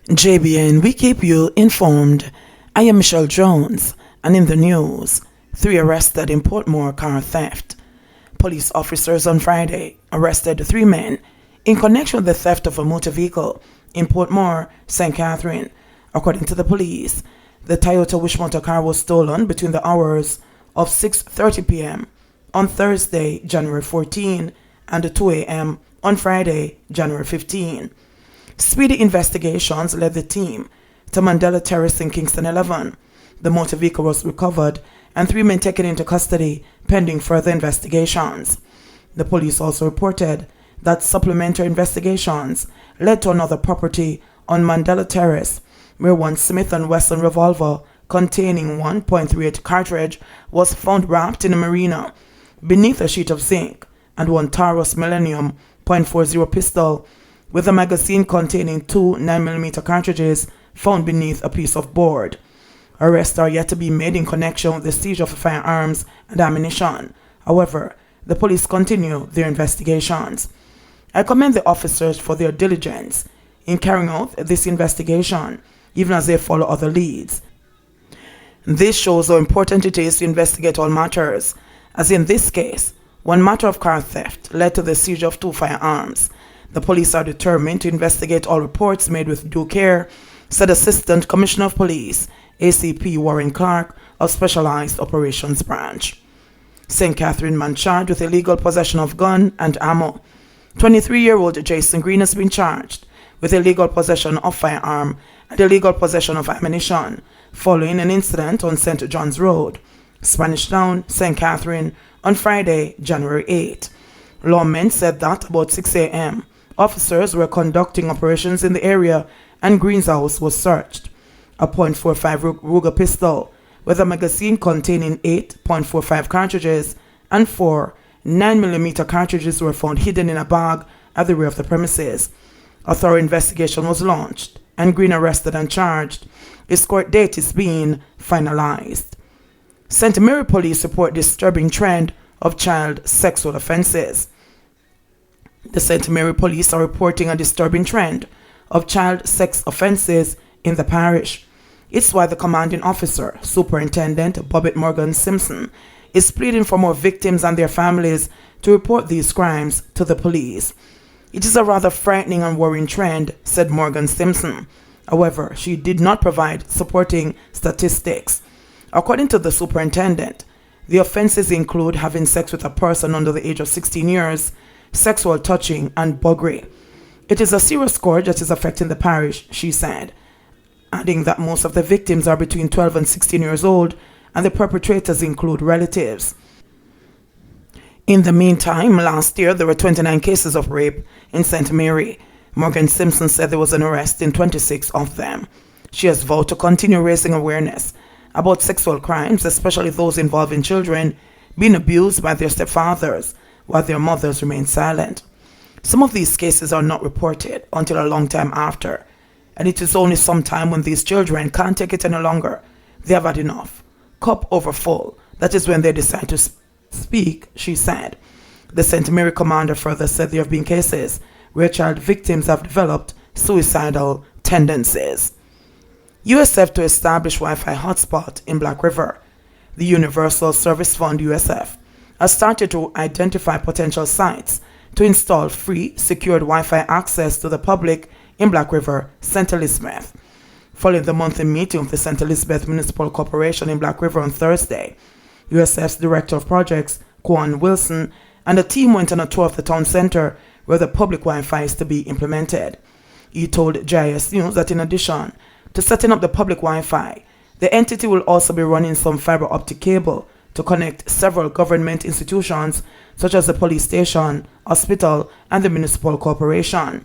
JBN, we keep you informed. I am Michelle Jones, and in the news, 3 arrested in Portmore car theft. Police officers on Friday arrested 3 men in connection with the theft of a motor vehicle in Portmore, St. Catherine. According to the police, the Toyota Wish motor car was stolen between the hours of 6:30 p.m. on Thursday, January 14, and 2 a.m. on Friday, January 15. Speedy investigations led the team to Mandela Terrace in Kingston 11. The motor vehicle was recovered and 3 men taken into custody pending further investigations. The police also reported that supplementary investigations led to another property on Mandela Terrace where one Smith & Wesson revolver containing 1.38 cartridge was found wrapped in a marina beneath a sheet of zinc, and one Taurus Millennium .40 pistol with a magazine containing 2 9mm cartridges found beneath a piece of board. Arrests are yet to be made in connection with the seizure of firearms and ammunition. However, the police continue their investigations. I commend the officers for their diligence in carrying out this investigation, even as they follow other leads. This shows how important it is to investigate all matters, as in this case, one matter of car theft led to the seizure of 2 firearms. The police are determined to investigate all reports made with due care, said Assistant Commissioner of Police, ACP Warren Clark of Specialized Operations Branch. St. Catherine man charged with illegal possession of gun and ammo. 23-year-old Jason Green has been charged with illegal possession of firearm and illegal possession of ammunition following an incident on St. John's Road, Spanish Town, St. Catherine, on Friday, January 8. Lawmen said that about 6 a.m., officers were conducting operations in the area and Green's house was searched. A .45 Ruger pistol with a magazine containing 8.45 cartridges and 4 9mm cartridges were found hidden in a bag at the rear of the premises. A thorough investigation was launched and Green arrested and charged. His court date is being finalized. St. Mary police report disturbing trend of child sexual offenses. The St. Mary police are reporting a disturbing trend of child sex offenses in the parish. It's why the commanding officer, Superintendent Morgan-Simpson, is pleading for more victims and their families to report these crimes to the police. It is a rather frightening and worrying trend, said Morgan-Simpson. However, she did not provide supporting statistics. According to the superintendent, the offenses include having sex with a person under the age of 16 years, sexual touching, and buggery. It is a serious scourge that is affecting the parish, she said, adding that most of the victims are between 12 and 16 years old, and the perpetrators include relatives. In the meantime, last year there were 29 cases of rape in St. Mary. Morgan-Simpson said there was an arrest in 26 of them. She has vowed to continue raising awareness about sexual crimes, especially those involving children being abused by their stepfathers while their mothers remain silent. Some of these cases are not reported until a long time after, and it is only sometime when these children can't take it any longer, they have had enough, cup over full, that is when they decide to speak, she said. The St. Mary commander further said there have been cases where child victims have developed suicidal tendencies. USF to establish Wi-Fi hotspot in Black River. The Universal Service Fund USF has started to identify potential sites to install free, secured Wi-Fi access to the public in Black River, St. Elizabeth. Following the monthly meeting of the St. Elizabeth Municipal Corporation in Black River on Thursday, USF's Director of Projects, Quan Wilson, and a team went on a tour of the town center where the public Wi-Fi is to be implemented. He told JIS News that in addition to setting up the public Wi-Fi, the entity will also be running some fiber optic cable to connect several government institutions such as the police station, hospital, and the municipal corporation.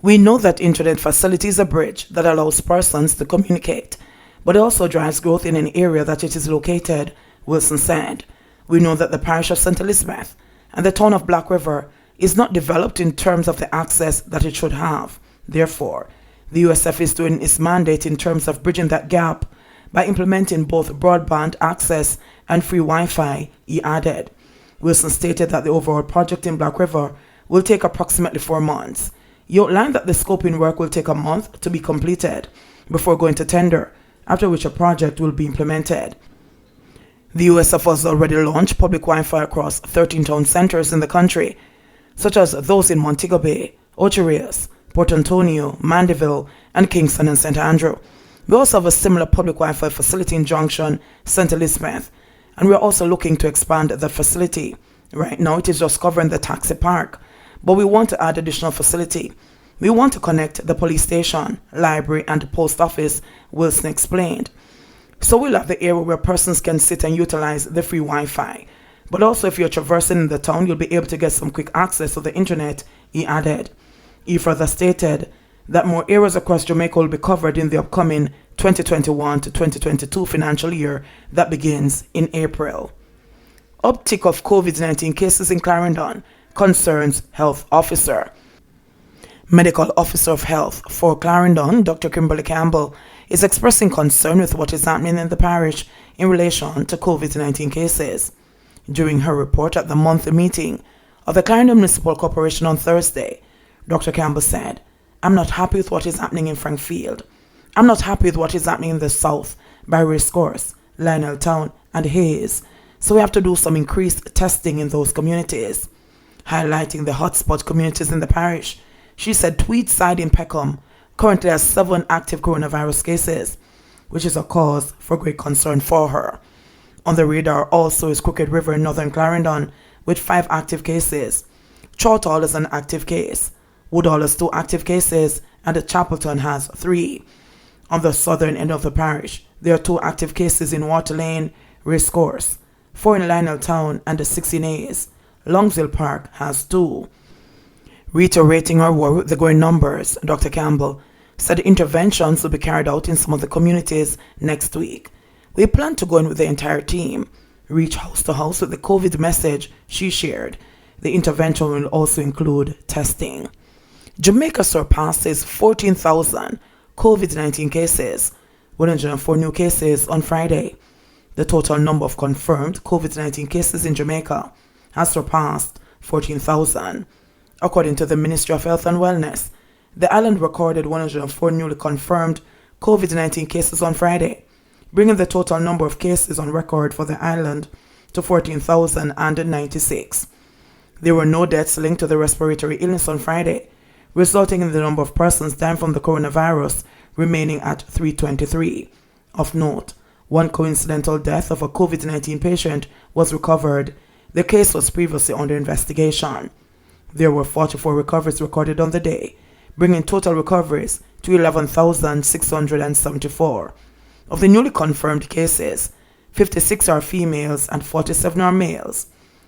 We know that internet facility is a bridge that allows persons to communicate, but it also drives growth in an area that it is located, Wilson said. We know that the parish of St. Elizabeth and the town of Black River is not developed in terms of the access that it should have. Therefore, the USF is doing its mandate in terms of bridging that gap by implementing both broadband access and free Wi-Fi, he added. Wilson stated that the overall project in Black River will take approximately 4 months. He outlined that the scoping work will take a month to be completed before going to tender, after which a project will be implemented. The USF has already launched public Wi-Fi across 13 town centres in the country, such as those in Montego Bay, Ocho Rios, Port Antonio, Mandeville, and Kingston and St. Andrew. We also have a similar public Wi-Fi facility in Junction, St. Elizabeth, and we are also looking to expand the facility. Right now it is just covering the taxi park, but we want to add additional facility. We want to connect the police station, library, and the post office, Wilson explained. So we'll have the area where persons can sit and utilize the free Wi-Fi. But also if you're traversing in the town, you'll be able to get some quick access to the internet, he added. He further stated that more areas across Jamaica will be covered in the upcoming 2021 to 2022 financial year that begins in April. Uptick of COVID-19 cases in Clarendon concerns health officer. Medical Officer of Health for Clarendon, Dr. Kimberly Campbell, is expressing concern with what is happening in the parish in relation to COVID-19 cases. During her report at the monthly meeting of the Clarendon Municipal Corporation on Thursday, Dr. Campbell said, "I'm not happy with what is happening in Frankfield. I'm not happy with what is happening in the south by Racecourse, Lionel Town, and Hayes. So we have to do some increased testing in those communities." Highlighting the hotspot communities in the parish, she said Tweedside in Peckham currently has 7 active coronavirus cases, which is a cause for great concern for her. On the radar also is Crooked River in Northern Clarendon with 5 active cases. Chorthall is an active case. Woodhall has 2 active cases, and Chapelton has 3. On the southern end of the parish, there are 2 active cases in Water Lane, Racecourse, 4 in Lionel Town, and 6 in Hayes. Longsdale Park has 2. Reiterating her worry with the growing numbers, Dr. Campbell said interventions will be carried out in some of the communities next week. We plan to go in with the entire team, reach house to house with the COVID message she shared. The intervention will also include testing. Jamaica surpasses 14,000 COVID-19 cases, 104 new cases on Friday. The total number of confirmed COVID-19 cases in Jamaica has surpassed 14,000. According to the Ministry of Health and Wellness, the island recorded 104 newly confirmed COVID-19 cases on Friday, bringing the total number of cases on record for the island to 14,096. There were no deaths linked to the respiratory illness on Friday, resulting in the number of persons dying from the coronavirus remaining at 323. Of note, 1 coincidental death of a COVID-19 patient was recovered. The case was previously under investigation. There were 44 recoveries recorded on the day, bringing total recoveries to 11,674. Of the newly confirmed cases, 56 are females and 47 are males,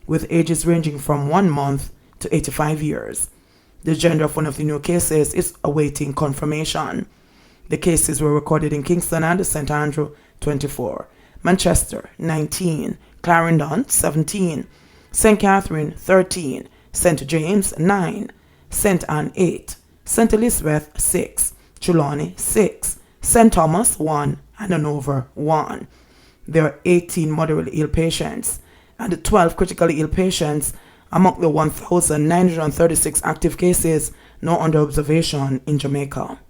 with ages ranging from 1 month to 85 years. The gender of one of the new cases is awaiting confirmation. The cases were recorded in Kingston and St. Andrew, 24, Manchester, 19, Clarendon, 17, St. Catherine, 13, St. James, 9, St. Anne, 8, St. Elizabeth, 6, Trelawney, 6, St. Thomas, 1, and Hanover, 1. There are 18 moderately ill patients and 12 critically ill patients among the 1,936 active cases now under observation in Jamaica.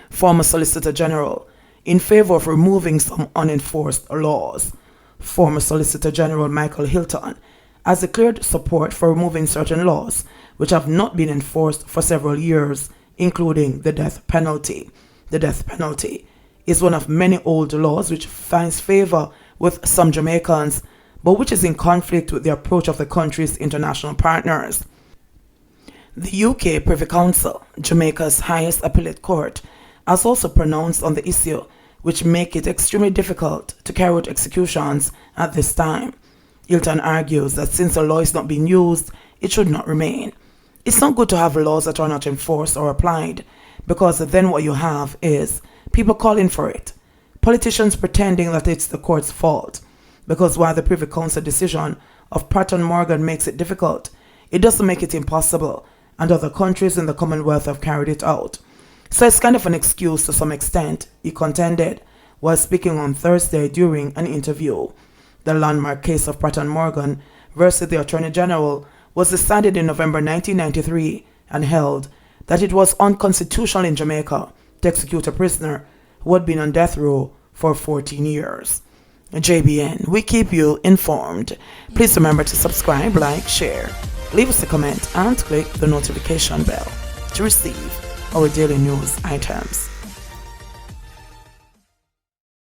Former Solicitor General in favor of removing some unenforced laws. Former Solicitor General Michael Hilton has declared support for removing certain laws which have not been enforced for several years, including the death penalty. The death penalty is one of many old laws which finds favor with some Jamaicans, but which is in conflict with the approach of the country's international partners. The UK Privy Council, Jamaica's highest appellate court, has also pronounced on the issue, which make it extremely difficult to carry out executions at this time. Hilton argues that since the law is not being used, it should not remain. It's not good to have laws that are not enforced or applied, because then what you have is people calling for it, politicians pretending that it's the court's fault, because while the Privy Council decision of Pratt and Morgan makes it difficult, it doesn't make it impossible, and other countries in the Commonwealth have carried it out. So it's kind of an excuse to some extent, he contended, while speaking on Thursday during an interview. The landmark case of Pratt and Morgan versus the Attorney General was decided in November 1993 and held that it was unconstitutional in Jamaica to execute a prisoner who had been on death row for 14 years. JBN, we keep you informed. Please remember to subscribe, like, share, leave us a comment, and click the notification bell to receive our daily news items.